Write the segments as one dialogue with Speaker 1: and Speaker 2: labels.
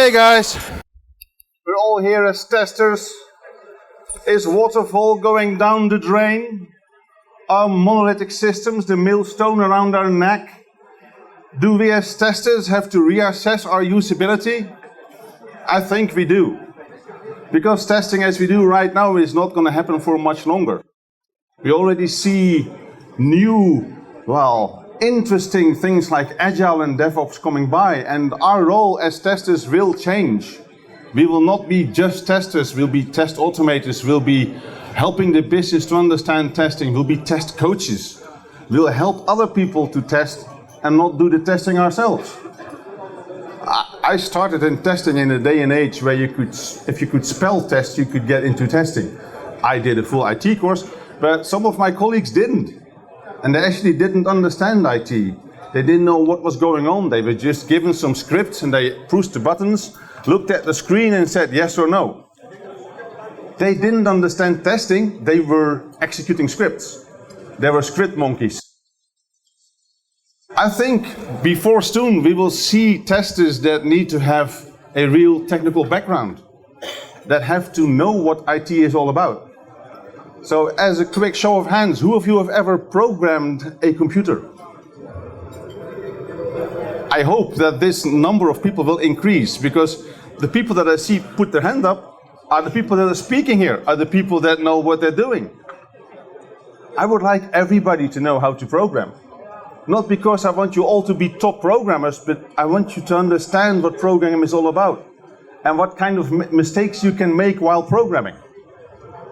Speaker 1: Okay guys, we're all here as testers. Is waterfall going down the drain? Are monolithic systems the millstone around our neck? Do we as testers have to reassess our usability? I think we do. Because testing as we do right now is not going to happen for much longer. We already see new, interesting things like Agile and DevOps coming by, and our role as testers will change. We will not be just testers, we'll be test automators, we'll be helping the business to understand testing, we'll be test coaches. We'll help other people to test and not do the testing ourselves. I started in testing in a day and age where if you could spell test, you could get into testing. I did a full IT course, but some of my colleagues didn't. And they actually didn't understand IT. They didn't know what was going on. They were just given some scripts and they pushed the buttons, looked at the screen and said yes or no. They didn't understand testing. They were executing scripts. They were script monkeys. I think before soon we will see testers that need to have a real technical background, that have to know what IT is all about. So as a quick show of hands, who of you have ever programmed a computer? I hope that this number of people will increase, because the people that I see put their hand up are the people that are speaking here, are the people that know what they're doing. I would like everybody to know how to program. Not because I want you all to be top programmers, but I want you to understand what programming is all about and what kind of mistakes you can make while programming.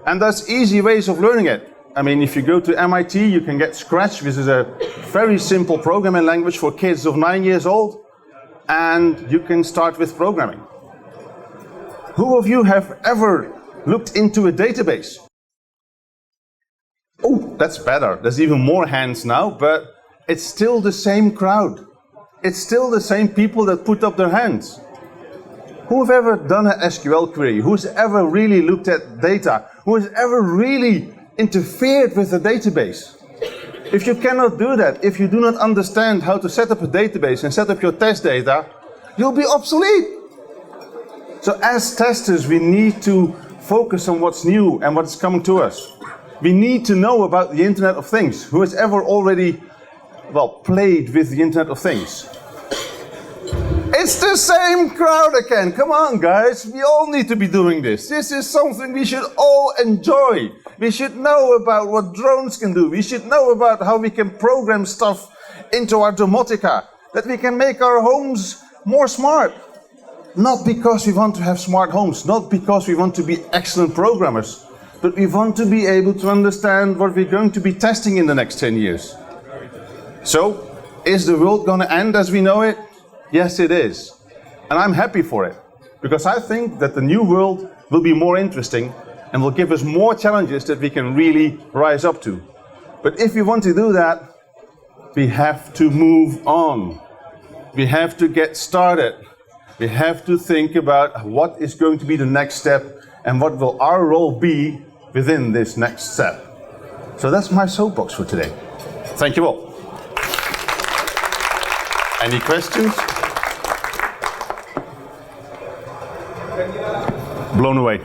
Speaker 1: And there's easy ways of learning it. I mean, if you go to MIT, you can get Scratch, which is a very simple programming language for kids of 9 years old, and you can start with programming. Who of you have ever looked into a database? Oh, that's better. There's even more hands now, but it's still the same crowd. It's still the same people that put up their hands. Who have ever done an SQL query? Who's ever really looked at data? Who has ever really interfered with the database? If you cannot do that, if you do not understand how to set up a database and set up your test data, you'll be obsolete. So as testers, we need to focus on what's new and what's coming to us. We need to know about the Internet of Things. Who has ever already, played with the Internet of Things? It's the same crowd again. Come on, guys. We all need to be doing this. This is something we should all enjoy. We should know about what drones can do. We should know about how we can program stuff into our domotica, that we can make our homes more smart. Not because we want to have smart homes, not because we want to be excellent programmers, but we want to be able to understand what we're going to be testing in the next 10 years. So, is the world going to end as we know it? Yes, it is. And I'm happy for it, because I think that the new world will be more interesting and will give us more challenges that we can really rise up to. But if we want to do that, we have to move on. We have to get started. We have to think about what is going to be the next step and what will our role be within this next step. So that's my soapbox for today. Thank you all. Any questions? Blown away.